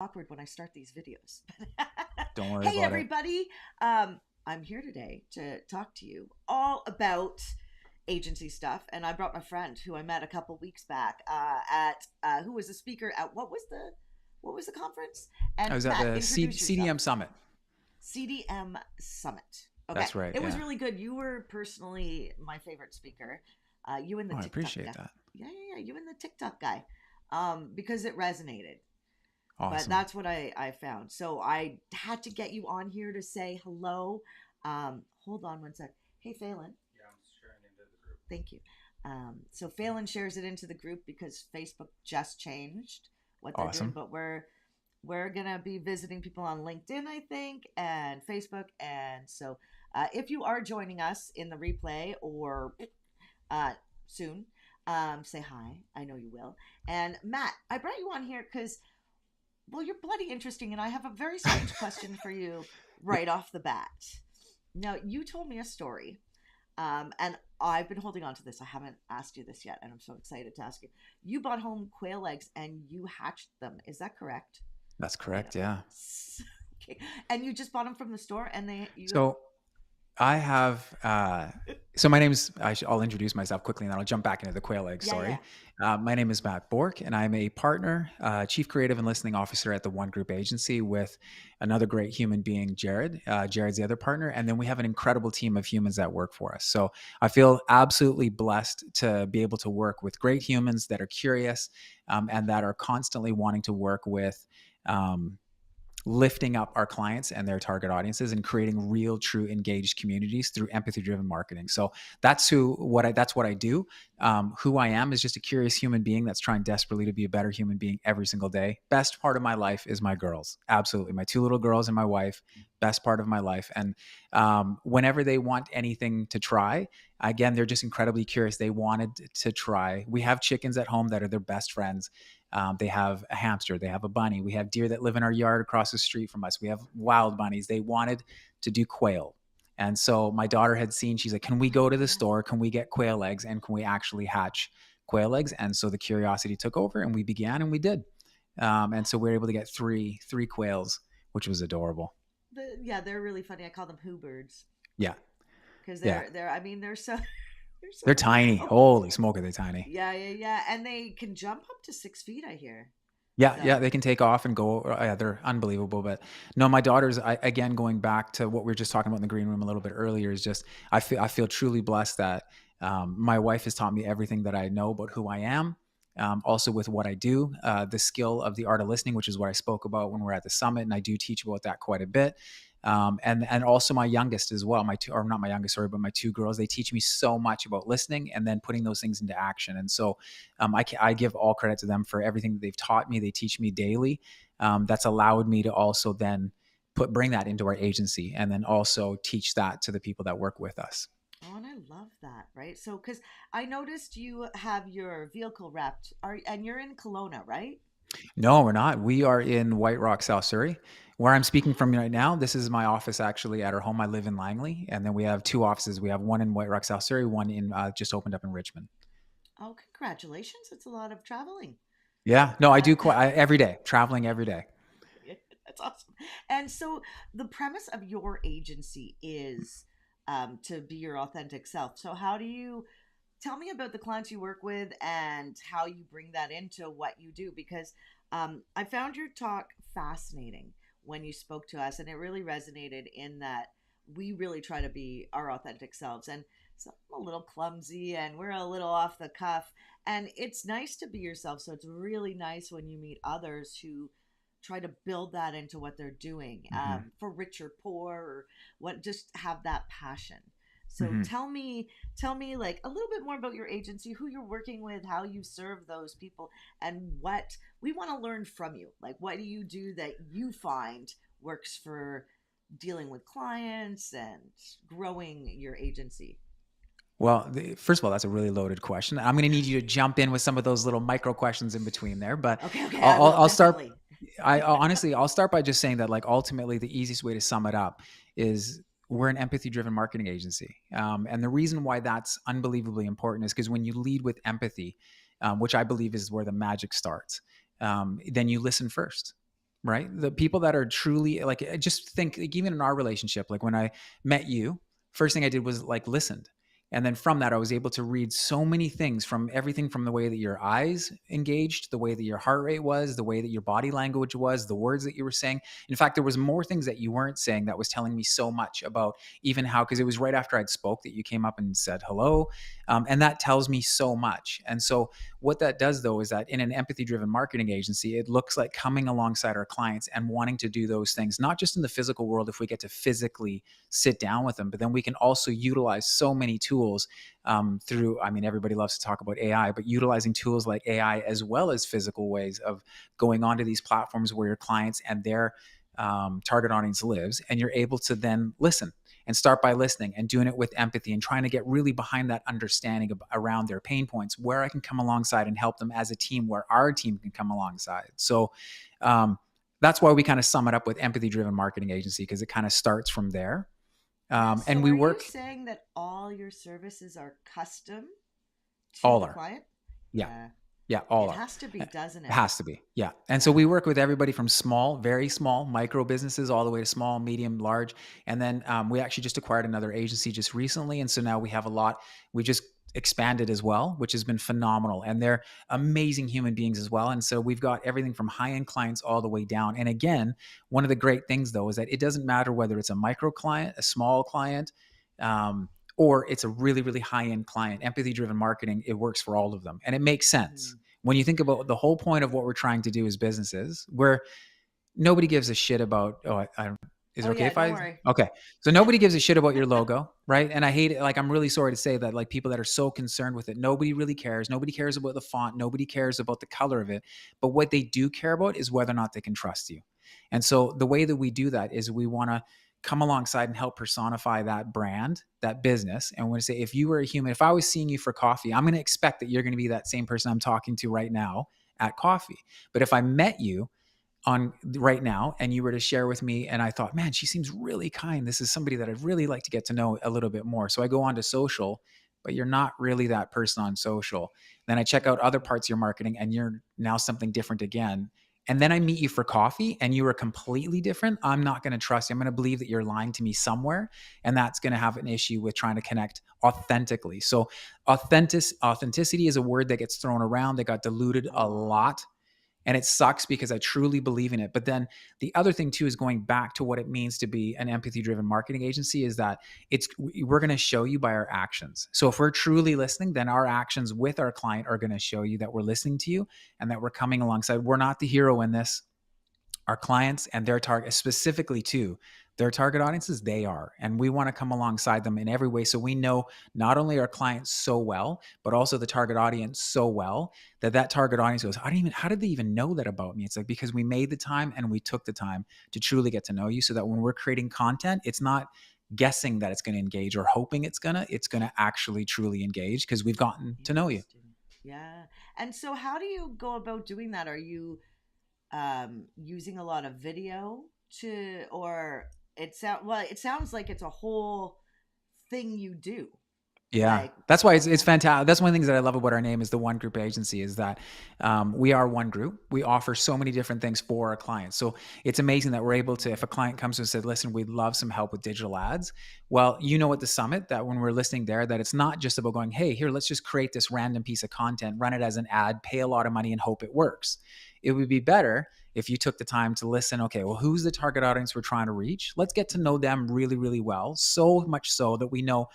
Awkward when I start these videos. Don't worry Hey, about it. everybody. I'm here today to talk to you all about agency stuff, and I brought my friend who I met a couple weeks back at who was a speaker at what was the conference? I And was at Matt, the introduce yourself. CDM Summit. CDM Summit. Okay, That's right. it was Yeah. really good. You were personally my favorite speaker. You and the Oh, I TikTok appreciate guy. that. Yeah. You and the TikTok guy. Because it resonated, but Awesome. that's what I found. So I had to get you on here to say hello. Hold on one sec. Hey, Phelan. Thank you. So Phelan shares it into the group because Facebook just changed what they're doing, Awesome. but we're gonna be visiting people on LinkedIn, I think, and Facebook, and so if you are joining us in the replay or uh, soon, say hi. I know you will. And Matt, I brought you on here because well, you're bloody interesting, and I have a very strange question for you right off the bat. Now, you told me a story, and I've been holding on to this. I haven't asked you this yet, and I'm so excited to ask you. You bought home quail eggs and you hatched them. Is that correct? That's Wait correct. a minute. Yeah. Okay, and you just bought them from the store, and they you. So I have, so my name's, I'll introduce myself quickly and then I'll jump back into the quail egg Yeah, story. yeah. My name is Matt Borck and I'm a partner, chief creative and listening officer at the One Group Agency with another great human being, Jared. Jared's the other partner. And then we have an incredible team of humans that work for us. So I feel absolutely blessed to be able to work with great humans that are curious and that are constantly wanting to work with, um, lifting up our clients and their target audiences and creating real true engaged communities through empathy driven marketing. So that's what I do. Who I am is just a curious human being that's trying desperately to be a better human being every single day. Best part of my life is my girls. Absolutely, my two little girls and my wife. Best part of my life. And whenever they want anything to try, again, they're just incredibly curious. They wanted to try. We have chickens at home that are their best friends. They have a hamster, they have a bunny. We have deer that live in our yard across the street from us. We have wild bunnies. They wanted to do quail. And so my daughter had seen, she's like, can we Oh go to the yeah. store? Can we get quail eggs? And can we actually hatch quail eggs? And so the curiosity took over and we began and we did. And so we were able to get three quails, which was adorable. Yeah, they're really funny. I call them Who birds Yeah. because Yeah. they're. I mean, they're so they're They're so. tiny. Oh, Holy smoke, are they tiny? yeah, and they can jump up to 6 feet. I hear. Yeah, So they can take off and go. Yeah, they're unbelievable. But no, my daughters. Again, going back to what we were just talking about in the green room a little bit earlier, is just I feel truly blessed that my wife has taught me everything that I know about who I am. Also with what I do, the skill of the art of listening, which is what I spoke about when we're at the summit, and I do teach about that quite a bit. And also my youngest as well, my two, or not my youngest, sorry, but my two girls, they teach me so much about listening and then putting those things into action. And so I give all credit to them for everything that they've taught me. They teach me daily. That's allowed me to also then bring that into our agency and then also teach that to the people that work with us. oh, and I love that, right? So because I noticed you have your vehicle wrapped, are and you're in Kelowna, right? No, we're not. We are in White Rock, South Surrey, where I'm speaking from Oh, right now. This is my office actually at our home. I live in Langley, and then we have two offices. We have one in White Rock, South Surrey, one in just opened up in Richmond. oh, congratulations! It's a lot of traveling. Yeah, no, I Uh, do quite every day, traveling every day. that's awesome. And so the premise of your agency is to be your authentic self. So how do you tell me about the clients you work with and how you bring that into what you do? Because I found your talk fascinating when you spoke to us, and it really resonated in that we really try to be our authentic selves. And so I'm a little clumsy and we're a little off the cuff. And it's nice to be yourself. So it's really nice when you meet others who try to build that into what they're doing, Hmm. for rich or poor, or what, just have that passion. So Hmm. tell me like a little bit more about your agency, who you're working with, how you serve those people, and what we want to learn from you. Like, what do you do that you find works for dealing with clients and growing your agency? Well, first of all, that's a really loaded question. I'm going to need you to jump in with some of those little micro questions in between there, but Okay, I I'll, will I'll start. definitely. Honestly, I'll start by just saying that, like, ultimately, the easiest way to sum it up is we're an empathy-driven marketing agency, and the reason why that's unbelievably important is because when you lead with empathy, which I believe is where the magic starts, then you listen first. right? The people that are truly like, I just think like, even in our relationship, like when I met you, first thing I did was like listened. And then from that, I was able to read so many things, from everything from the way that your eyes engaged, the way that your heart rate was, the way that your body language was, the words that you were saying. In fact, there was more things that you weren't saying that was telling me so much about even how, because it was right after I'd spoke that you came up and said hello. And that tells me so much. And so what that does, though, is that in an empathy driven marketing agency, it looks like coming alongside our clients and wanting to do those things, not just in the physical world, if we get to physically sit down with them, but then we can also utilize so many tools through, I mean, everybody loves to talk about AI, but utilizing tools like AI as well as physical ways of going onto these platforms where your clients and their target audience lives, and you're able to then listen and start by listening and doing it with empathy and trying to get really behind that understanding around their pain points, where I can come alongside and help them as a team, where our team can come alongside. So that's why we kind of sum it up with empathy driven marketing agency, because it kind of starts from there. Yeah. And So we are you work saying that all your services are custom to all the are. client? Yeah. Yeah. Yeah, all It are. has to be, doesn't It it? has to be. Yeah. And so we Yeah. work with everybody from small, very small micro businesses all the way to small, medium, large. And then we actually just acquired another agency just recently. And so now we have a lot. We just expanded as well, which has been phenomenal. And they're amazing human beings as well. And so we've got everything from high end clients all the way down. And again, one of the great things, though, is that it doesn't matter whether it's a micro client, a small client, or it's a really, really high end client. Empathy driven marketing, it works for all of them. And it makes sense Hmm. when you think about the whole point of what we're trying to do as businesses, where nobody gives a shit about, oh, is Oh, it okay yeah. if Don't I, worry. okay. So nobody gives a shit about your logo, right? And I hate it. Like, I'm really sorry to say that, like, people that are so concerned with it, nobody really cares. Nobody cares about the font. Nobody cares about the color of it. But what they do care about is whether or not they can trust you. And so the way that we do that is we want to come alongside and help personify that brand, that business. And we're going to say, if you were a human, if I was seeing you for coffee, I'm going to expect that you're going to be that same person I'm talking to right now at coffee. But if I met you on right now and you were to share with me and I thought, man, she seems really kind, this is somebody that I'd really like to get to know a little bit more, so I go on to social, but you're not really that person on social. Then I check out other Hmm. parts of your marketing and you're now something different again, and then I meet you for coffee and you are completely different. I'm not going to trust you. I'm going to believe that you're lying to me somewhere, and that's going to have an issue with trying to connect authentically. So authenticity is a word that gets thrown around, that got diluted A a lot. lot, and it sucks because I truly believe in it. But then the other thing too is going back to what it means to be an empathy driven marketing agency, is that we're going to show you by our actions. So if we're truly listening, then our actions with our client are going to show you that we're listening to you and that we're coming alongside. We're not the hero in this. Our clients and their target, specifically to their target audiences, they are. And we want to come alongside them in every way. So we know not only our clients so well, but also the target audience so well, that target audience goes, I don't even, how did they even know that about me? It's like, because we made the time and we took the time to truly get to know you, so that when we're creating content, it's not guessing that it's going to engage or hoping it's going to actually truly engage, because we've gotten to know you. Interesting. Yeah. And so, how do you go about doing that? Are you using a lot of video to, or it sounds like it's a whole thing you do. Yeah, Like, that's why it's yeah. fantastic. That's one of the things that I love about our name is the One Group Agency, is that we are one group. We offer so many different things for our clients. So it's amazing that we're able to, if a client comes to us and said, listen, we'd love some help with digital ads. Well, you know, at the summit, that when we're listening there, that it's not just about going, hey, here, let's just create this random piece of content, run it as an ad, pay a lot of money and hope it works. It would be better if you took the time to listen. Okay, well, who's the target audience we're trying to reach? Let's get to know them really, really well. So much so that we know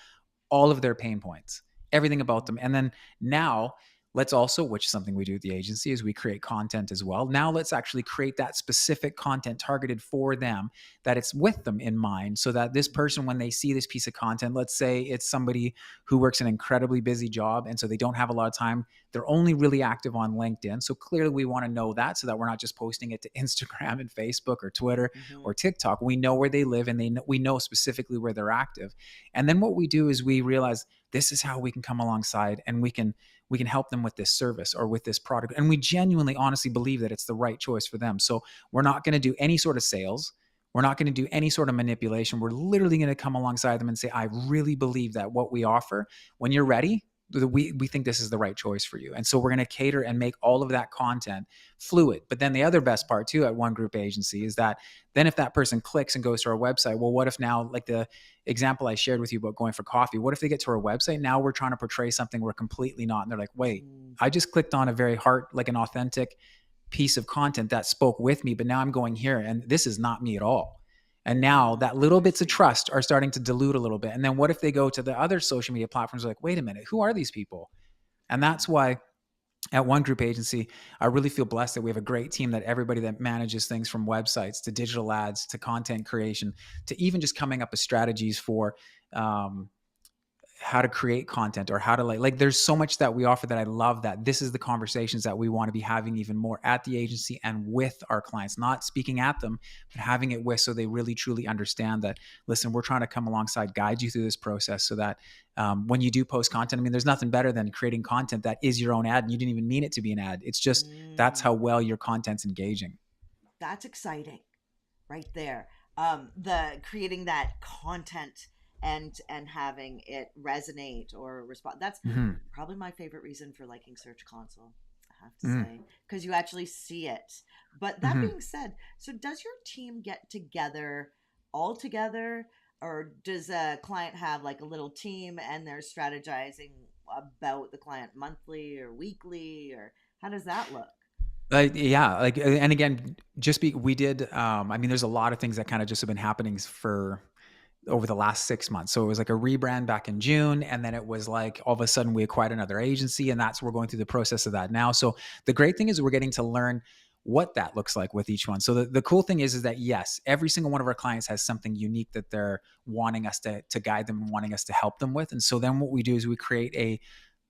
all of their pain points, everything about them. And then now let's also, which is something we do at the agency, is we create content as well. Now let's actually create that specific content targeted for them, that it's with them in mind, so that this person, when they see this piece of content, let's say it's somebody who works an incredibly busy job and so they don't have a lot of time, they're only really active on LinkedIn. So clearly we want to know that, so that we're not just posting it to Instagram and Facebook or Twitter Mm-hmm. or TikTok. We know where they live, and we know specifically where they're active. And then what we do is we realize this is how we can come alongside, and we can help them with this service or with this product. And we genuinely, honestly believe that it's the right choice for them. So we're not going to do any sort of sales. We're not going to do any sort of manipulation. We're literally going to come alongside them and say, I really believe that what we offer, when you're ready, we think this is the right choice for you. And so we're going to cater and make all of that content fluid. But then the other best part too at One Group Agency is that then if that person clicks and goes to our website, well, what if now, like the example I shared with you about going for coffee, what if they get to our website? Now we're trying to portray something we're completely not. And they're like, wait, Mm, I just clicked on a very like an authentic piece of content that spoke with me, but now I'm going here and this is not me at all. And now that little I bits of see. trust are starting to dilute a little bit. And then what if they go to the other social media platforms like, wait a minute, who are these people? And that's why at One Group Agency, I really feel blessed that we have a great team, that everybody that manages things from websites to digital ads to content creation to even just coming up with strategies for um, how to create content or how to like there's so much that we offer that I love, that this is the conversations that we want to be having even more at the agency and with our clients, not speaking at them, but having it with, so they really truly understand that, listen, we're trying to come alongside, guide you through this process so that when you do post content, I mean, there's nothing better than creating content that is your own ad and you didn't even mean it to be an ad. It's just that's how Mm, well your content's engaging. that's exciting right there. The creating that content and having it resonate or respond. That's Mm-hmm. probably my favorite reason for liking Search Console, I have to Mm-hmm. say, because you actually see it. But that Mm-hmm. being said, so does your team get together all together, or does a client have like a little team and they're strategizing about the client monthly or weekly, or how does that look? Yeah, like, and again, we did. I mean, there's a lot of things that kind of just have been happening for over the last 6 months. So it was like a rebrand back in June. And then it was like all of a sudden we acquired another agency, and we're going through the process of that now. So the great thing is we're getting to learn what that looks like with each one. So the cool thing is that yes, every single one of our clients has something unique that they're wanting us to guide them and wanting us to help them with. And so then what we do is we create a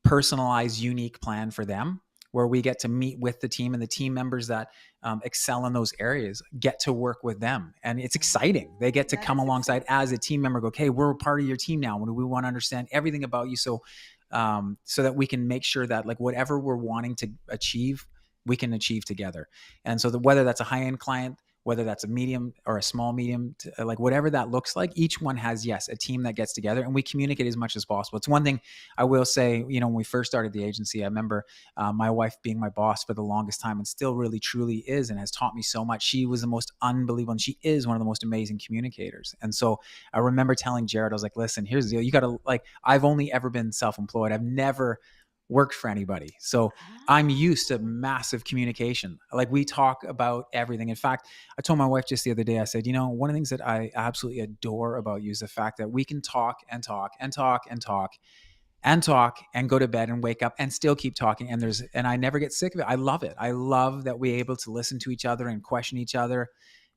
personalized, unique plan for them, where we get to meet with the team, and the team members that excel in those areas get to work with them. And it's exciting. They get Oh, to that come is alongside as exciting. a team member, go, okay, we're part of your team now. We want to understand everything about you. So that we can make sure that like whatever we're wanting to achieve, we can achieve together. And so whether that's a high end client, whether that's a medium or a small medium, like whatever that looks like, each one has, yes, a team that gets together, and we communicate as much as possible. It's one thing I will say, when we first started the agency, I remember my wife being my boss for the longest time, and still really truly is, and has taught me so much. She was the most unbelievable, and she is one of the most amazing communicators. And so I remember telling Jared, I was like, listen, here's the deal. You got to, like, I've only ever been self-employed. I've never worked for anybody. So I'm used to Oh, massive communication. Like, we talk about everything. In fact, I told my wife just the other day, I said, one of the things that I absolutely adore about you is the fact that we can talk and talk and talk and talk and talk and go to bed and wake up and still keep talking. And I never get sick of it. I love it. I love that we're able to listen to each other and question each other.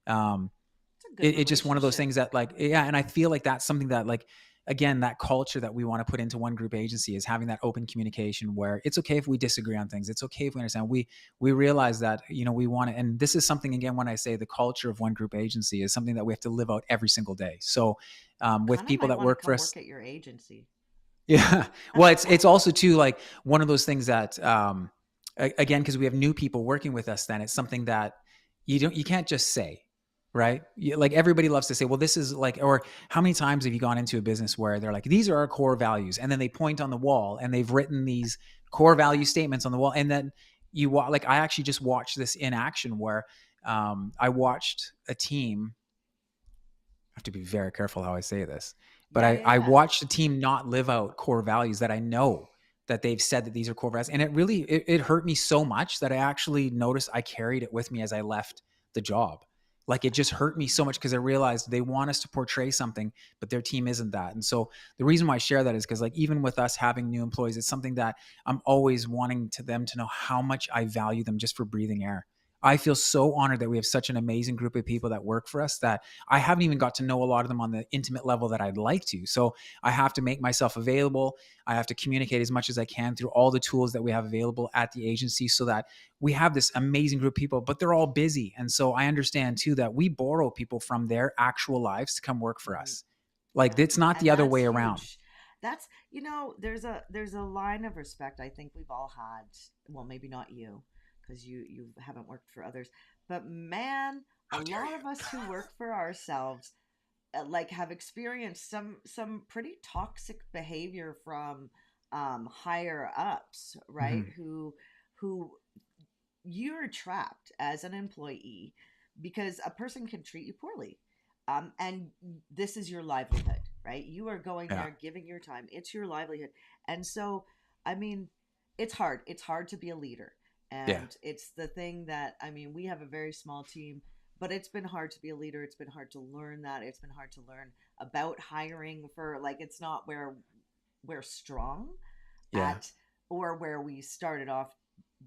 Um, it's a good it's just one of those relationship. things that, like, yeah. And I feel like that's something that, like, again, that culture that we want to put into One Group Agency is having that open communication, where it's okay if we disagree on things. It's okay if we understand. We realize that, we want to, and this is something, again, when I say the culture of One Group Agency is something that we have to live out every single day. So with Kind of people might that want to work for come us. work at your agency. Yeah. Well, it's also too, like, one of those things that again, because we have new people working with us, then it's something that you can't just say, right? Like, everybody loves to say, well, this is like, or how many times have you gone into a business where they're like, these are our core values, and then they point on the wall and they've written these core value statements on the wall, and then like, I actually just watched this in action where I watched a team. Have to be very careful how I say this, but Yeah, I yeah, watched the team not live out core values that I know that they've said that these are core values. And it really, it hurt me so much that I actually noticed I carried it with me as I left the job. Like, it just hurt me so much because I realized they want us to portray something, but their team isn't that. And so the reason why I share that is because, like, even with us having new employees, it's something that I'm always wanting to them to know how much I value them just for breathing air. I feel so honored that we have such an amazing group of people that work for us, that I haven't even got to know a lot of them on the intimate level that I'd like to. So I have to make myself available. I have to communicate as much as I can through all the tools that we have available at the agency, so that we have this amazing group of people, but they're all busy. And so I understand too that we borrow people from their actual lives to come work for hmm us. Like, yeah, it's not and the other that's way around. huge. That's there's a line of respect I think we've all had. Well, maybe not you, because you haven't worked for others, but man, a How dare lot you? of us who work for ourselves like have experienced some pretty toxic behavior from higher ups, right? Hmm. Who you're trapped as an employee because a person can treat you poorly. And this is your livelihood, right? You are going Yeah. there, giving your time. It's your livelihood. And so, I mean, it's hard. It's hard to be a leader. Yeah. And it's the thing that, I mean, we have a very small team, but it's been hard to be a leader. It's been hard to learn that. It's been hard to learn about hiring for, like, it's not where we're strong Yeah. at or where we started off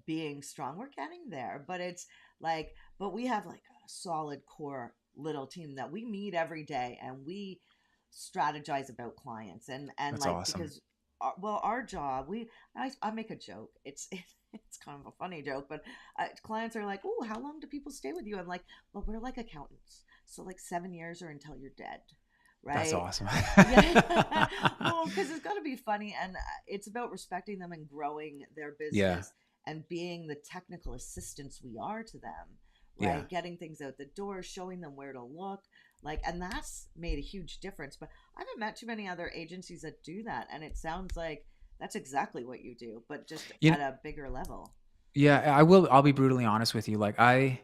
being strong. We're getting there, but it's like, but we have like a solid core little team that we meet every day and we strategize about clients and That's like awesome. because well our job I make a joke. It's kind of a funny joke, but clients are like, oh, how long do people stay with you? I'm like, well, we're like accountants, so like 7 years or until you're dead, That's right? awesome. Yeah. Well, because it's got to be funny, and it's about respecting them and growing their Yeah. business and being the technical assistants we are to them, Yeah. right? Getting things out the door, showing them where to look, like, and that's made a huge difference. But I haven't met too many other agencies that do that, and it sounds like that's exactly what you do, but just You know, at a bigger level. yeah, I'll be brutally honest with you. Like I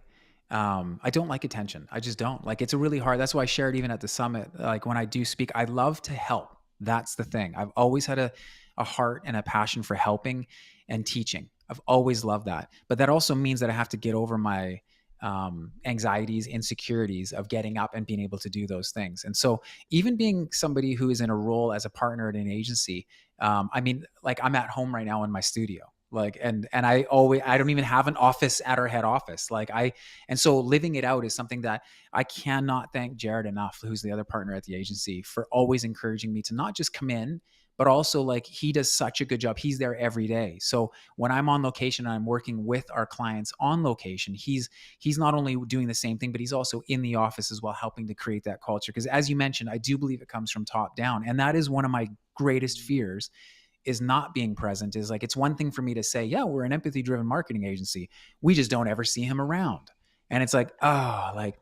don't like attention. I just don't. Like it's a really hard. That's why I shared even at the summit. Like when I do speak, I love to help. That's the thing. I've always had a heart and a passion for helping and teaching. I've always loved that. But that also means that I have to get over my anxieties, insecurities of getting up and being able to do those things. And so, even being somebody who is in a role as a partner at an agency, I mean, like I'm at home right now in my studio. Like, and I don't even Awesome. have an office at our head office. And so living it out is something that I cannot thank Jared enough, who's the other partner at the agency, for always encouraging me to not just come in, but also like he does such a good job. He's there every day. So when I'm on location and I'm working with our clients on location, he's not only doing the same thing, but he's also in the office as well, helping to create that culture. Because as you mentioned, I do believe it comes from top down. And that is one of my greatest fears, is not being present. Is like, it's one thing for me to say, yeah, we're an empathy driven marketing agency. We just don't ever see him around. And it's like, oh, like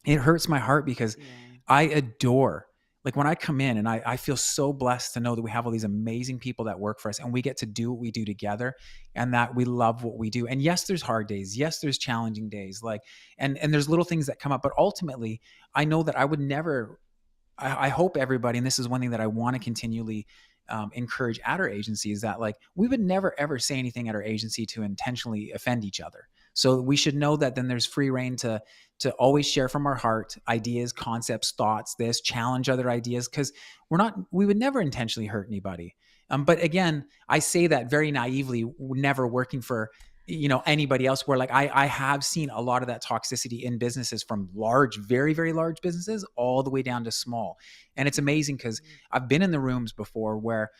it hurts my heart because Yeah. I adore, like when I come in and I feel so blessed to know that we have all these amazing people that work for us and we get to do what we do together and that we love what we do. And yes, there's hard days. Yes, there's challenging days. Like, and there's little things that come up, but ultimately I know that I would never, I hope everybody, and this is one thing that I want to continually encourage at our agency, is that like we would never ever say anything at our agency to intentionally offend each other. So we should know that then there's free reign to always share from our heart ideas, concepts, thoughts, this challenge other ideas, because we would never intentionally hurt anybody. But again, I say that very naively, never working for anybody else, where like I have seen a lot of that toxicity in businesses, from large, very very large businesses all the way down to small. And it's amazing because Mhm. I've been in the rooms before where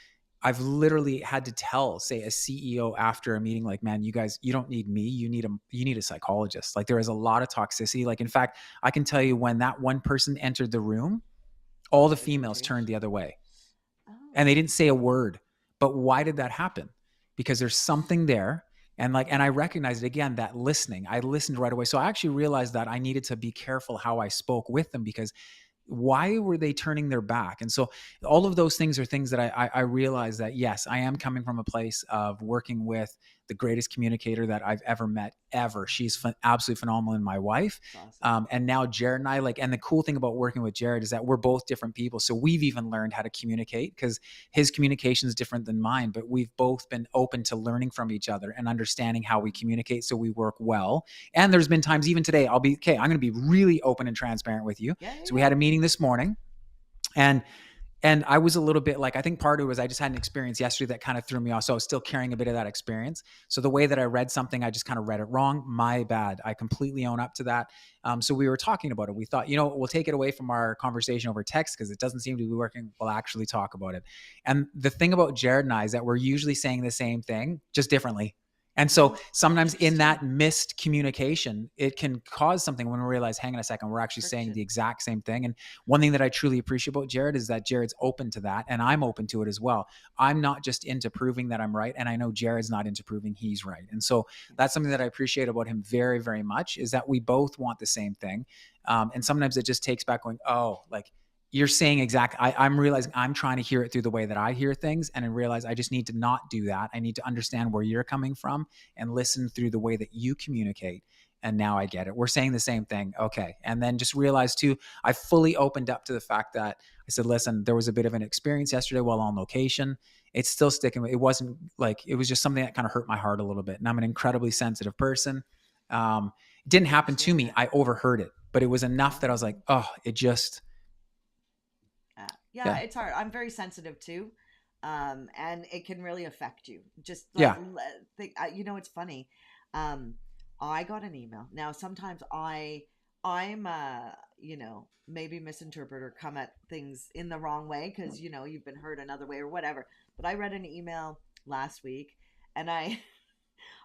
I've literally had to tell, say, a CEO after a meeting, like, man, you guys, you don't need me, you need a psychologist. Like there is a lot of toxicity. Like in fact, I can tell you, when that one person entered the room, all the Everything females turned changed. the other way and they Oh. didn't say a word. But why did that happen? Because there's something there. And I recognized it again, that listening. I listened right away. So I actually realized that I needed to be careful how I spoke with them, because why were they turning their back? And so all of those things are things that I realize that, yes, I am coming from a place of working with the greatest communicator that I've ever met ever. She's absolutely phenomenal, and my wife. It's awesome. And now Jared and I, like, and the cool thing about working with Jared is that we're both different people. So we've even learned how to communicate, because his communication is different than mine, but we've both been open to learning from each other and understanding how we communicate so we work well. And there's been times, even today, I'm going to be really open and transparent with you. Yeah, yeah, So we yeah. had a meeting this morning, and I was a little bit like, I think part of it was I just had an experience yesterday that kind of threw me off. So I was still carrying a bit of that experience. So the way that I read something, I just kind of read it wrong. My bad. I completely own up to that. So we were talking about it. We thought, we'll take it away from our conversation over text because it doesn't seem to be working. We'll actually talk about it. And the thing about Jared and I is that we're usually saying the same thing, just differently. And so Oh, sometimes in interesting. that missed communication, it can cause something when we realize, hang on a second, we're actually saying the Friction. exact same thing. And one thing that I truly appreciate about Jared is that Jared's open to that, and I'm open to it as well. I'm not just into proving that I'm right, and I know Jared's not into proving he's right. And so that's something that I Yes. appreciate about him very, very much, is that we both want the same thing. And sometimes it just takes back going, oh, like, you're saying exactly. I'm realizing I'm trying to hear it through the way that I hear things, and I realize I just need to not do that. I need to understand where you're coming from and listen through the way that you communicate. And now I get it. We're saying the same thing. Okay. And then just realize too, I fully opened up to the fact that I said, listen, there was a bit of an experience yesterday while on location. It's still sticking. It wasn't like, it was just something that kind of hurt my heart a little bit. And I'm an incredibly sensitive person. It didn't happen to Understand me. that. I overheard it, but it was enough that I was like, Oh, oh, it just, yeah, yeah, it's hard. I'm very sensitive too. And it can really affect you. Just like, yeah. it's funny. Um, I got an email. Now, sometimes I'm, maybe misinterpret or come at things in the wrong way because, you've been hurt another way or whatever. But I read an email last week and I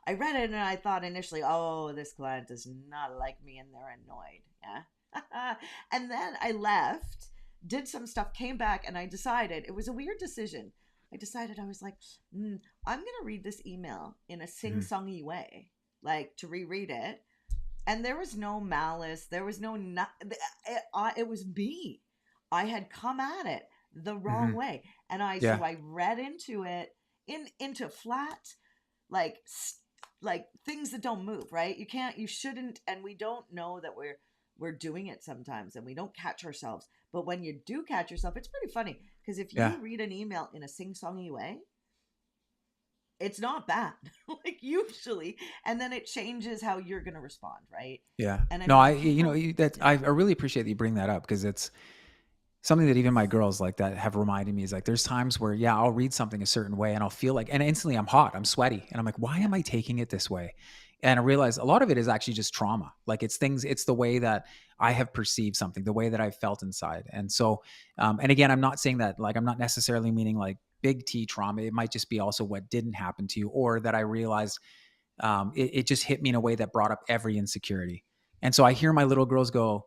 read it and I thought initially, oh, this client does not like me and they're annoyed. Yeah. And then I left, did some stuff, came back, and I decided it was a weird decision. I decided I was like, I'm going to read this email in a sing Mhm. songy way, like to reread it. And there was no malice. There was no, it was me. I had come at it the wrong Mhm. way. So Yeah. I read into it into flat, like like things that don't move, right? You shouldn't, and we don't know that we're doing it sometimes, and we don't catch ourselves. But when you do catch yourself, it's pretty funny because if Yeah. you read an email in a sing-songy way, it's not bad, like usually, and then it changes how you're going to respond, right? Yeah. And I No, mean, people, that yeah, I really appreciate that you bring that up because it's something that even my girls like that have reminded me is like there's times where yeah I'll read something a certain way and I'll feel like and instantly I'm hot, I'm sweaty, and I'm like, why yeah, am I taking it this way? And I realize a lot of it is actually just trauma. Like it's things, it's the way that I have perceived something, the way that I felt inside. And so and again, I'm not saying that, like I'm not necessarily meaning like big T trauma. It might just be also what didn't happen to you, or that I realized it just hit me in a way that brought up every insecurity. And so I hear my little girls go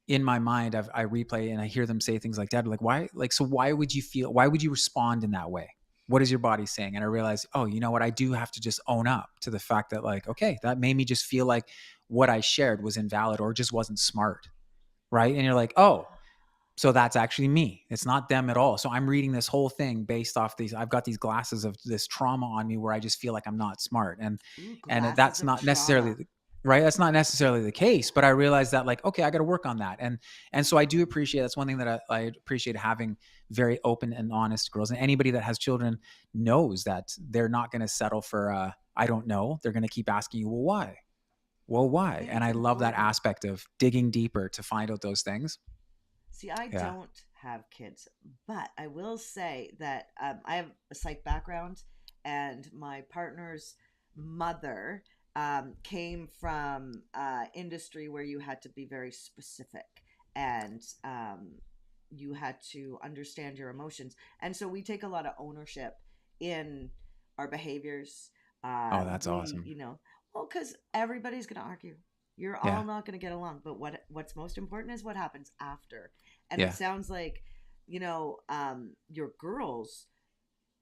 in my mind, I replay and I hear them say things like, Dad, like, why, like, so why would you feel, why would you respond in that way? What is your body saying? And I realized, oh, you know what? I do have to just own up to the fact that, like, okay, that made me just feel like what I shared was invalid or just wasn't smart. Right. And you're like, oh, so that's actually me. It's not them at all. So I'm reading this whole thing based off these. I've got these glasses of this trauma on me where I just feel like I'm not smart, ooh, and glasses that's of not necessarily trauma. right. That's not necessarily the case. But I realized that, like, okay, I got to work on that, and so I do appreciate. That's one thing that I appreciate, having very open and honest girls. And anybody that has children knows that they're not going to settle for I don't know. They're going to keep asking you, well, why? Well, I why? think And it's I love that important. aspect of digging deeper to find out those things. See, I Yeah. don't have kids, but I will say that I have a psych background, and my partner's mother came from industry where you had to be very specific, and you had to understand your emotions. And so we take a lot of ownership in our behaviors. Oh, that's We, awesome. well, because everybody's going to argue. You're all Yeah. not going to get along, but what's most important is what happens after. And it Yeah. sounds like, your girls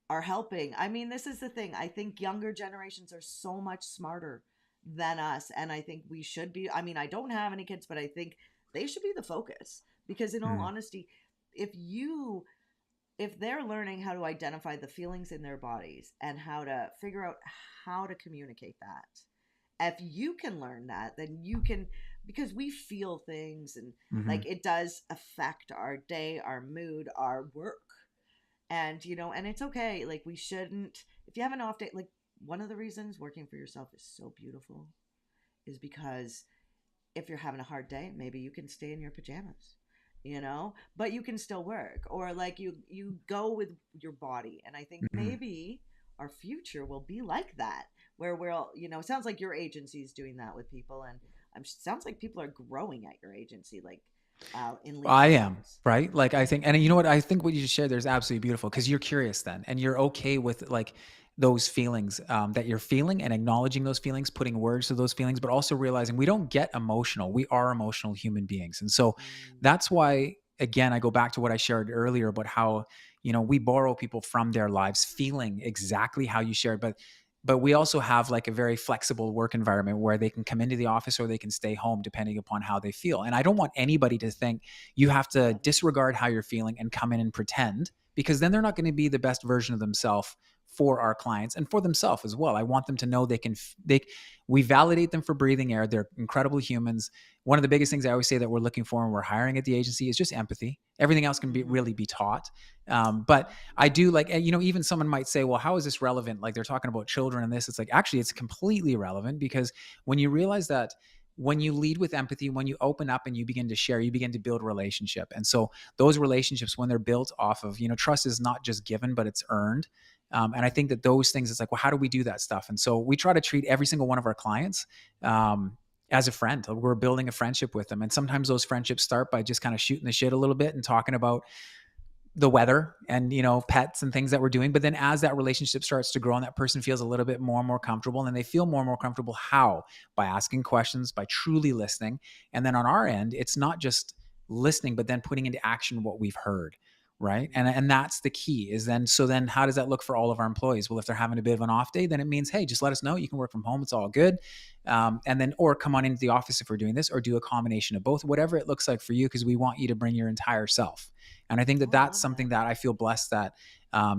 are helping. I mean, this is the thing. I think younger generations are so much smarter than us, and I think we should be. I mean, I don't have any kids, but I think they should be the focus because, in all Mm. honesty, if you if they're learning how to identify the feelings in their bodies and how to figure out how to communicate that, if you can learn that, then you can, because we feel things, and Mhm. like it does affect our day, our mood, our work. And and it's okay, like we shouldn't, if you have an off day, like one of the reasons working for yourself is so beautiful is because if you're having a hard day, maybe you can stay in your pajamas, but you can still work, or like you go with your body. And I think Mhm. maybe our future will be like that, where we'll, it sounds like your agency is doing that with people, and sounds like people are growing at your agency, like in leaps I and am, bounds. right? Like, I Yeah. think, and you know what? I think what you just shared there is absolutely beautiful because you're curious then, and you're okay with like those feelings that you're feeling and acknowledging those feelings, putting words to those feelings, but also realizing we don't get emotional. We are emotional human beings. And so Mm, that's why, again, I go back to what I shared earlier about how, we borrow people from their lives feeling exactly how you shared. But but we also have like a very flexible work environment where they can come into the office or they can stay home depending upon how they feel. And I don't want anybody to think you have to Got it. disregard how you're feeling and come in and pretend, because then they're not going to be the best version of themselves for our clients and for themselves as well. I want them to know we validate them for breathing air. They're incredible humans. One of the biggest things I always say that we're looking for when we're hiring at the agency is just empathy. Everything else can be Mm-hmm. really be taught. But I do like, even someone might say, well, how is this relevant? Like they're talking about children and this. It's like, actually, it's completely relevant, because when you realize that when you lead with empathy, when you open up and you begin to share, you begin to build relationship. And so those relationships, when they're built off of, trust is not just given, but it's earned. And I think that those things, it's like, well, how do we do that stuff? And so we try to treat every single one of our clients as a friend. We're building a friendship with them. And sometimes those friendships start by just kind of shooting the shit a little bit and talking about the weather and pets and things that we're doing. But then as that relationship starts to grow and that person feels a little bit more and more comfortable, and they feel more and more comfortable, how? By asking questions, by truly listening. And then on our end, it's not just listening, but then putting into action what we've heard. Right. Mm-hmm. And that's the key. Is then, so then how does that look for all of our employees? Well, if they're having a bit of an off day, then it means, hey, just let us know. You can work from home. It's all good. And then, or come on into the office if we're doing this, or do a combination of both, whatever it looks like for you, because we want you to bring your entire self. And I think that Oh, I that's love something that. that I feel blessed that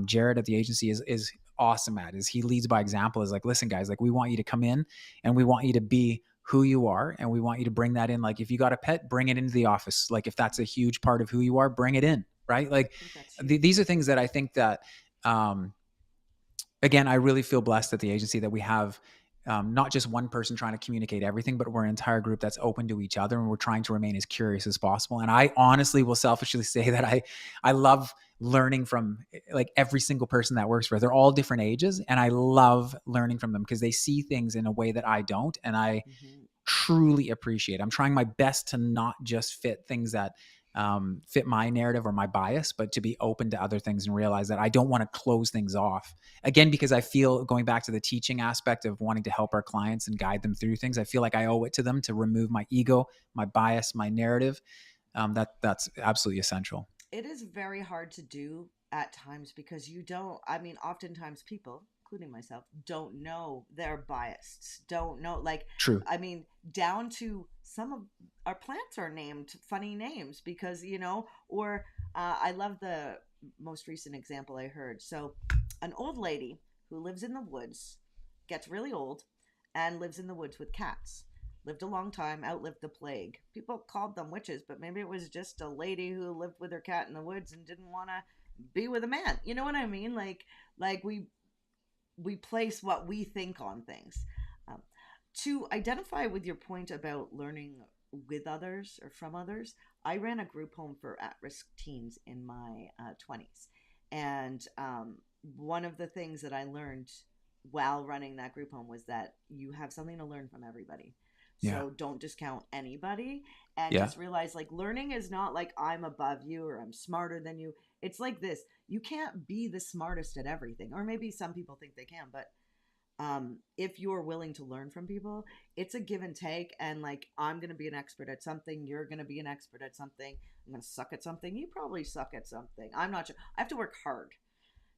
Jared at the agency is awesome at. Is he leads by example. Is like, listen, guys, like we want you to come in and we want you to be who you are, and we want you to bring that in. Like if you got a pet, bring it into the office. Like if that's a huge part of who you are, bring it in. Right? Like I think that's these huge. are things that I think that um, again, I really feel blessed at the agency that we have not just one person trying to communicate everything, but we're an entire group that's open to each other, and we're trying to remain as curious as possible. And I honestly will selfishly say that I love learning from like every single person that works for us. They're all different ages, and I love learning from them because they see things in a way that I don't, and I Mm-hmm. truly appreciate. I'm trying my best to not just fit things that fit my narrative or my bias, but to be open to other things and realize that I don't want to close things off. Again, because I feel, going back to the teaching aspect of wanting to help our clients and guide them through things, I feel like I owe it to them to remove my ego, my bias, my narrative. That's absolutely essential. It is very hard to do at times because you don't, I mean, oftentimes people, including myself, don't know they're biased, don't know, like, True. I mean, down to some of our plants are named funny names because, or I love the most recent example I heard. So, an old lady who lives in the woods gets really old and lives in the woods with cats. Lived a long time, outlived the plague. People called them witches, but maybe it was just a lady who lived with her cat in the woods and didn't want to be with a man. You know what I mean? Like we place what we think on things. Um, to identify with your point about learning with others or from others, I ran a group home for at-risk teens in my 20s, and one of the things that I learned while running that group home was that you have something to learn from everybody. Yeah. So don't discount anybody, and Yeah. just realize like learning is not like I'm above you or I'm smarter than you. It's like this. You can't be the smartest at everything. Or maybe some people think they can, but if you're willing to learn from people, it's a give and take. And like, I'm going to be an expert at something. You're going to be an expert at something. I'm going to suck at something. You probably suck at something. I'm not sure. I have to work hard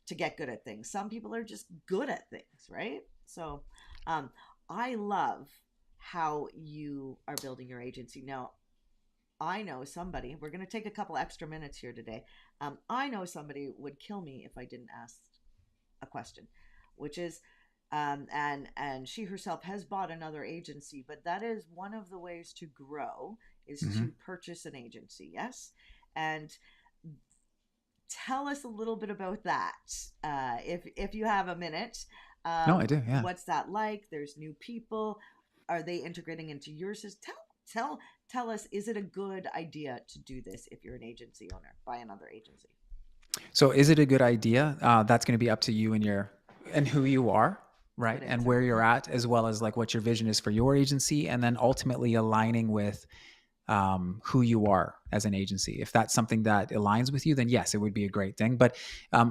to get good at things. Some people are just good at things, right? So, um, I love how you are building your agency. Now, I know somebody, we're going to take a couple extra minutes here today. I know somebody would kill me if I didn't ask a question, which is, and she herself has bought another agency, but that is one of the ways to grow is Hmm. to purchase an agency. Yes. And tell us a little bit about that, if you have a minute. No, I do. Yeah. What's that like? There's new people. Are they integrating into your system? Tell us. Is it a good idea to do this if you're an agency owner? Buy another agency. So is it a good idea? That's going to be up to you and who you are, right? Good And answer. where you're at, as well as like what your vision is for your agency, and then ultimately aligning with who you are as an agency. If that's something that aligns with you, then yes, it would be a great thing. But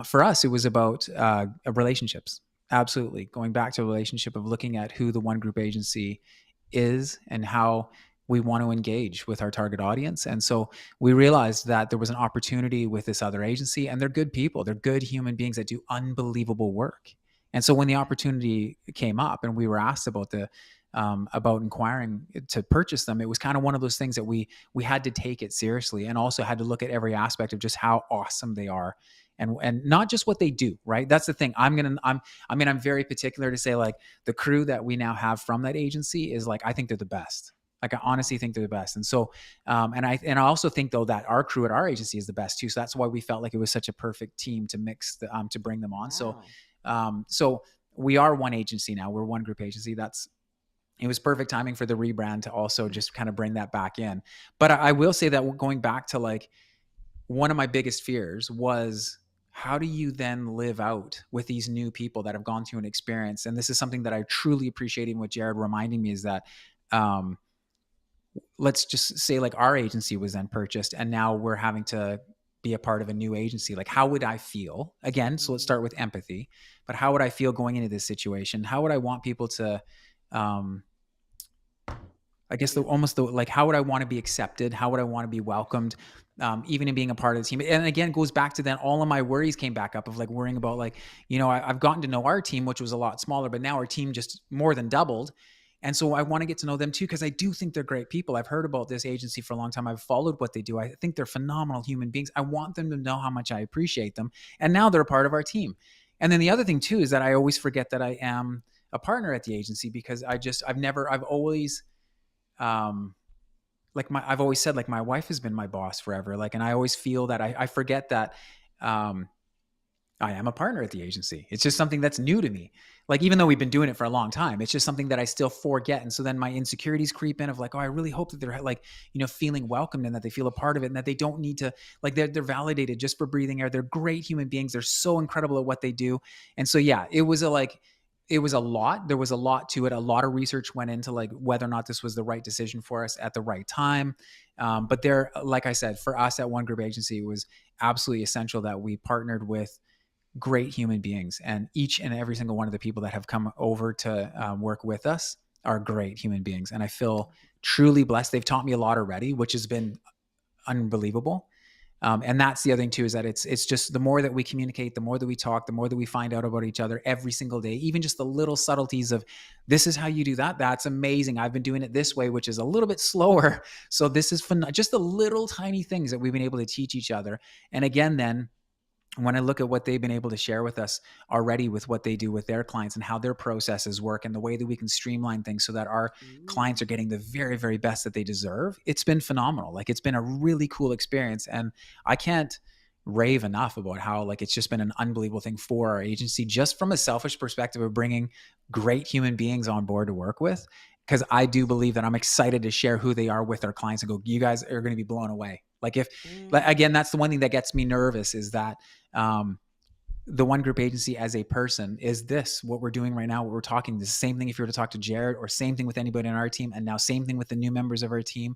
for us, it was about relationships. Absolutely. Going back to a relationship of looking at who the One Group agency is and how we want to engage with our target audience. And so we realized that there was an opportunity with this other agency, and they're good people. They're good human beings that do unbelievable work. And so when the opportunity came up and we were asked about inquiring to purchase them, it was kind of one of those things that we had to take it seriously, and also had to look at every aspect of just how awesome they are, and not just what they do. Right, that's the thing. I'm very particular to say, like, the crew that we now have from that agency is, like, I think they're the best. Like, I Oh, honestly think they're the best. And so, and I also think, though, that our crew at our agency is the best too. So that's why we felt like it was such a perfect team to to bring them on. So, wow. so we are one agency now. We're one group agency. It was perfect timing for the rebrand to also just kind of bring that back in. But I will say that, going back to, like, one of my biggest fears was, how do you then live out with these new people that have gone through an experience? And this is something that I truly appreciate, even with Jared reminding me, is that, um, let's just say, like, our agency was then purchased and now we're having to be a part of a new agency. Like, how would I feel again? So let's Mm, start with empathy. But how would I feel going into this situation? How would I want people to, um, I guess, feel. like, how would I want to be accepted? How would I want to be welcomed? Even in being a part of the team. And again, it goes back to then all of my worries came back up of, like, worrying about, like, I've gotten to know our team, which was a lot smaller, but now our team just more than doubled. And so I want to get to know them too, because I do think they're great people. I've heard about this agency for a long time. I've followed what they do. I think they're phenomenal human beings. I want them to know how much I appreciate them. And now they're a part of our team. And then the other thing too is that I always forget that I am a partner at the agency, because I've always, um, I've always said, like, my wife has been my boss forever. Like, and I always feel that I forget that, um, I am a partner at the agency. It's just something that's new to me. Like, even though we've been doing it for a long time, it's just something that I still forget. And so then my insecurities creep in of, like, oh, I really hope that they're, like, feeling welcomed, and that they feel a part of it, and that they don't need to, like, they're validated just for breathing air. They're great human beings. They're so incredible at what they do. And so, yeah, it was a lot. There was a lot to it. A lot of research went into, like, whether or not this was the right decision for us at the right time. But there, like I said, for us at One Group Agency, it was absolutely essential that we partnered with great human beings, and each and every single one of the people that have come over to, work with us, are great human beings, and I feel truly blessed. They've taught me a lot already, which has been unbelievable. And that's the other thing too, is that it's just, the more that we communicate, the more that we talk, the more that we find out about each other every single day. Even just the little subtleties of, this is how you do that. That's amazing. I've been doing it this way, which is a little bit slower. So this is fun. Just the little tiny things that we've been able to teach each other. And again, then, when I look at what they've been able to share with us already, with what they do with their clients and how their processes work, and the way that we can streamline things so that our Ooh. clients are getting the very, very best that they deserve, it's been phenomenal. Like, it's been a really cool experience. And I can't rave enough about how, like, it's just been an unbelievable thing for our agency, just from a selfish perspective of bringing great human beings on board to work with. Because I do believe that I'm excited to share who they are with our clients and go, you guys are going to be blown away. Like, if, like, Mm, again, that's the one thing that gets me nervous, is that, um, the One Group Agency as a person is this, what we're doing right now, what we're talking, the same thing if you were to talk to Jared, or same thing with anybody on our team, and now same thing with the new members of our team.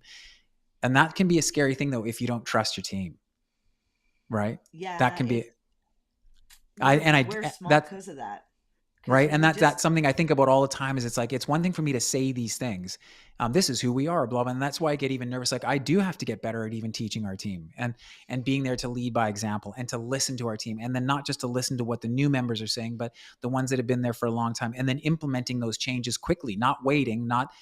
And that can be a scary thing, though, if you don't trust your team, right? That yeah, can be, it I, we're and I, we're small that, because of that. Because right. And we that's just something I think about all the time, is it's like, it's one thing for me to say these things. This is who we are, blah, blah. And that's why I get even nervous. Like, I do have to get better at even teaching our team, and being there to lead by example, and to listen to our team. And then not just to listen to what the new members are saying, but the ones that have been there for a long time, and then implementing those changes quickly, not waiting, not,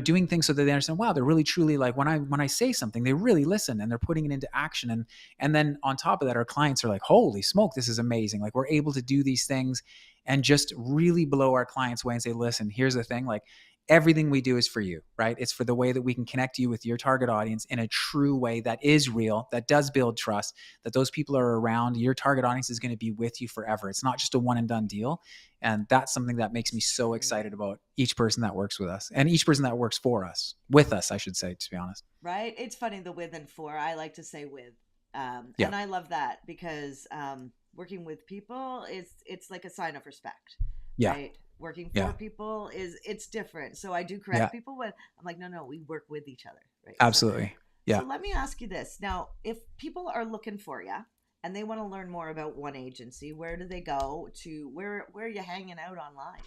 doing things so that they understand, wow, they're really truly, like, when I say something, they really listen, and they're putting it into action. And then on top of that, our clients are like, holy smoke, this is amazing. Like, we're able to do these things and just really blow our clients away and say, listen, here's the thing, like, everything we do is for you, right? It's for the way that we can connect you with your target audience in a true way that is real, that does build trust, that those people are around. Your target audience is going to be with you forever. It's not just a one and done deal. And that's something that makes me so true. excited about each person that works with us, and each person that works for us, with us, I should say, to be honest. Right? It's funny, the with and for. I like to say with. Yeah. And I love that because working with people is it's like a sign of respect, Yeah. right? Working for Yeah. people is it's different. So I do Yeah. correct people when I'm like, no, no, we work with each other, right? Absolutely. So Yeah. let me ask you this. Now, if people are looking for you and they want to learn more about one agency, where do they go to? Where are you hanging out online?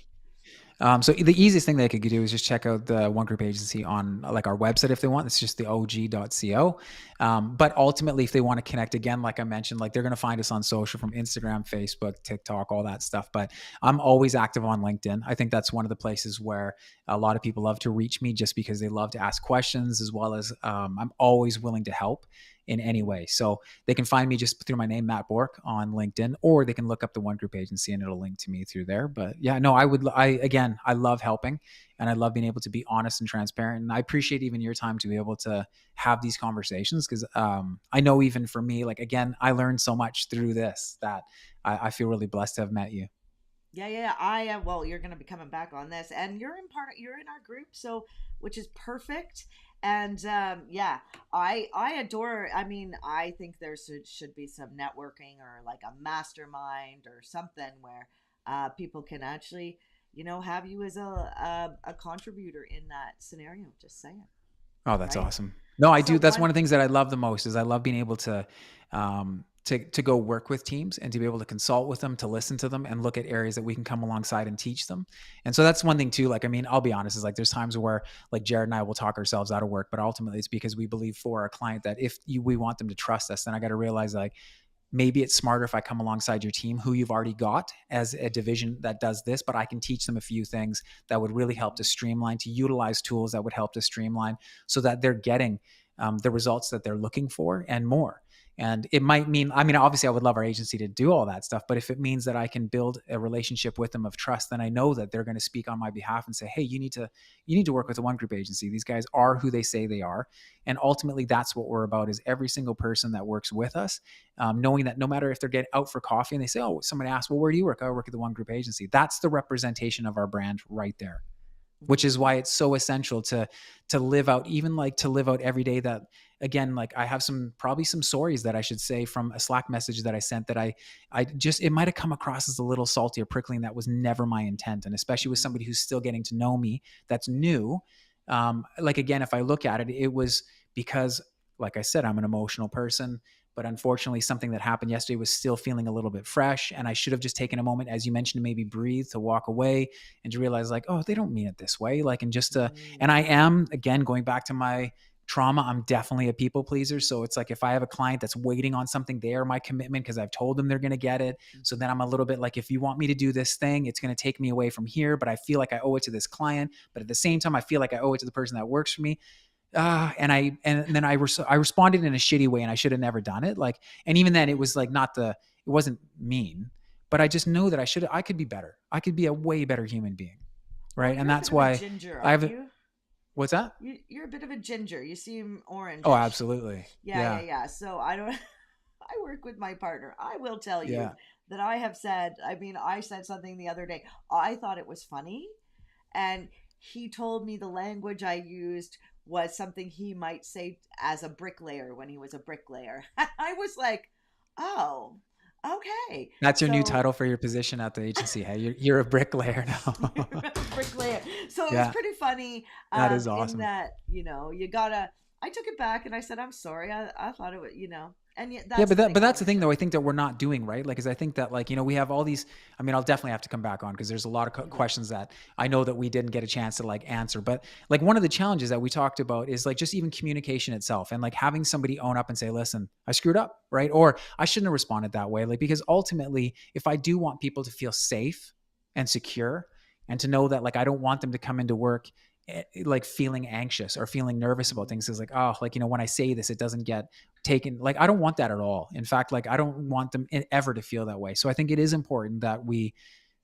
So the easiest thing they could do is just check out the One Group Agency on like our website if they want. It's just the og.co. But ultimately, if they want to connect again, like I mentioned, like they're going to find us on social from Instagram, Facebook, TikTok, all that stuff. But I'm always active on LinkedIn. I think that's one of the places where a lot of people love to reach me just because they love to ask questions, as well as I'm always willing to help in any way. So they can find me just through my name, Matt Borck, on LinkedIn, or they can look up the One Group Agency and it'll link to me through there. But yeah, no, I love helping and I love being able to be honest and transparent. And I appreciate even your time to be able to have these conversations because I know even for me, like, again, I learned so much through this that I feel really blessed to have met you. Yeah, yeah, yeah. Well, you're going to be coming back on this, and you're in our group, so which is perfect. And yeah, I adore. I mean, I think there should be some networking or like a mastermind or something where people can actually, have you as a contributor in that scenario. Just saying, Oh, that's right? awesome. No, I So do. That's one one, of the things that I love the most is I love being able to go work with teams and to be able to consult with them, to listen to them and look at areas that we can come alongside and teach them. And so that's one thing too. Like, I mean, I'll be honest, is like there's times where like Jared and I will talk ourselves out of work, but ultimately it's because we believe for our client that if we want them to trust us, then I got to realize like maybe it's smarter if I come alongside your team who you've already got as a division that does this, but I can teach them a few things that would really help to streamline, to utilize tools that would help to streamline so that they're getting the results that they're looking for and more. And it might mean, I mean, obviously I would love our agency to do all that stuff, but if it means that I can build a relationship with them of trust, then I know that they're going to speak on my behalf and say, hey, you need to work with a One Group Agency. These guys are who they say they are. And ultimately that's what we're about is every single person that works with us, knowing that no matter if they're getting out for coffee and they say, oh, somebody asked, well, where do you work? I work at the One Group Agency. That's the representation of our brand right there, which is mm-hmm, why it's so essential to live out, even like to live out every day. That again, like I have probably some stories that I should say from a Slack message that I sent that I just, it might have come across as a little salty or prickling. That was never my intent. And especially with mm-hmm, somebody who's still getting to know me, that's new. Like again, if I look at it, it was because, like I said, I'm an emotional person. But unfortunately, something that happened yesterday was still feeling a little bit fresh. And I should have just taken a moment, as you mentioned, to maybe breathe, to walk away and to realize like, oh, they don't mean it this way. Like, and just to, and I am, again, going back to my trauma, I'm definitely a people pleaser. So it's like, if I have a client that's waiting on something, they are my commitment because I've told them they're going to get it. So then I'm a little bit like, if you want me to do this thing, it's going to take me away from here, but I feel like I owe it to this client. But at the same time, I feel like I owe it to the person that works for me. And then I responded in a shitty way and I should have never done it. Like, and even then it was like it wasn't mean, but I just know that I could be better. I could be a way better human being. Well, Right. And you're a that's bit of a why ginger, I aren't have, you? what's that? You're a bit of a ginger. You seem Oh, orangish. absolutely. Yeah, yeah, Yeah. yeah. So I don't. I work with my partner. I will tell you Yeah. that I have said. I mean, I said something the other day. I thought it was funny, and he told me the language I used was something he might say as a bricklayer when he was a bricklayer. I was like, oh, okay. That's your new So title for your position at the agency. Hey, you're a bricklayer now. bricklayer. So it was Yeah. pretty funny That is in awesome. that, you gotta, I took it back and I said, I'm sorry. I thought it was, and yet Yeah, that's the but thing, that's the thing ownership. though. I think that we're not doing right. Like, because I think that like we have all these. I mean, I'll definitely have to come back on because there's a lot of Hmm. questions that I know that we didn't get a chance to like answer. But like one of the challenges that we talked about is like just even communication itself and like having somebody own up and say, "Listen, I screwed up," right? Or I shouldn't have responded that way. Like because ultimately, if I do want people to feel safe and secure and to know that like I don't want them to come into work like feeling anxious or feeling nervous about Hmm. things is like, oh, like when I say this it doesn't get taken. Like I don't want that at all. In fact, like I don't want them ever to feel that way. So I think it is important that we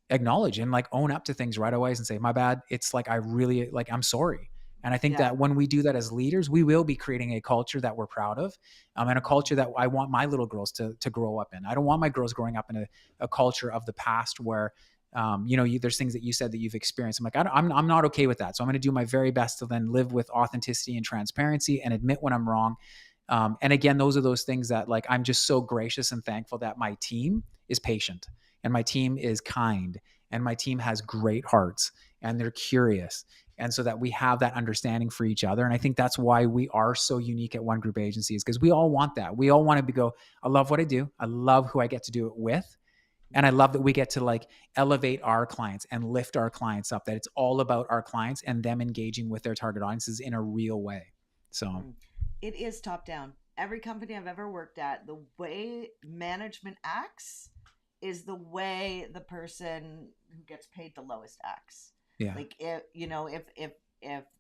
acknowledge and like own up to things right away and say, my bad. It's like I really like I'm sorry. And I think Yeah. that when we do that as leaders, we will be creating a culture that we're proud of, and a culture Hmm. that I want my little girls to grow up in. I don't want my girls growing up in a culture of the past where, there's things that you said that you've experienced. I'm like, I'm not okay with that. So I'm going to do my very best to then live with authenticity and transparency and admit when I'm wrong. And again, those are those things that like I'm just so gracious and thankful that my team is patient and my team is kind and my team has great hearts and they're curious. And so that we have that understanding for each other. And I think that's why we are so unique at One Group Agencies because we all want that. We all want to go, I love what I do. I love who I get to do it with. And I love that we get to like elevate our clients and lift our clients up, that it's all about our clients and them engaging with their target audiences in a real way. So Mm. It is top down. Every company I've ever worked at, the way management acts is the way the person who gets paid the lowest acts. yeah, Like if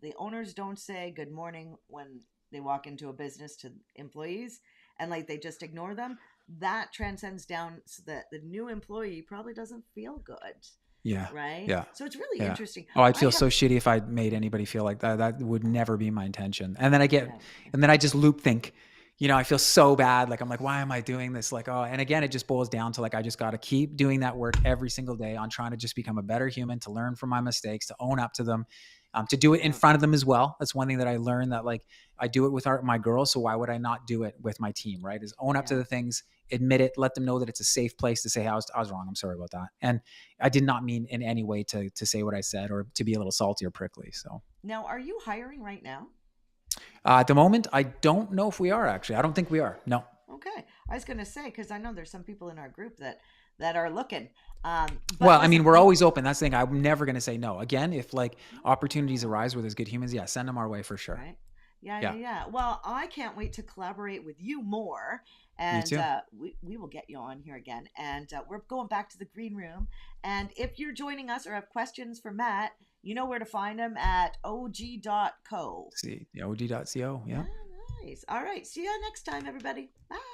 the owners don't say good morning when they walk into a business to employees, and like they just ignore them, that transcends down so that the new employee probably doesn't feel good, yeah, right? yeah, So it's really yeah. interesting. Oh, I'd I feel have so shitty if I made anybody feel like that. That would never be my intention. And then yeah. I just loop think, I feel so bad. Like, I'm like, why am I doing this? Like, oh, and again, it just boils down to like, I just got to keep doing that work every single day on trying to just become a better human, to learn from my mistakes, to own up to them, to do it in Yeah. front of them as well. That's one thing that I learned, that like I do it with my girls. So why would I not do it with my team? Right. Is own up to Yeah. the things, admit it, let them know that it's a safe place to say, I was wrong. I'm sorry about that. And I did not mean in any way to say what I said or to be a little salty or prickly. So Now, are you hiring right now? at the moment, I don't know if we are actually. I don't think we are. No. Okay. I was going to say, because I know there's some people in our group that are looking. But Well, I mean, listen, we're always open. That's the thing. I'm never going to say no. Again, if like opportunities arise where there's good humans, yeah, send them our way for sure. right? Yeah, yeah, Yeah. yeah. Well, I can't wait to collaborate with you more. Me And too. we will get you on here again. And we're going back to the green room. And if you're joining us or have questions for Matt, you know where to find him at og.co. See, od.co. Yeah, Yeah. nice. All right. See you next time, everybody. Bye. Thanks.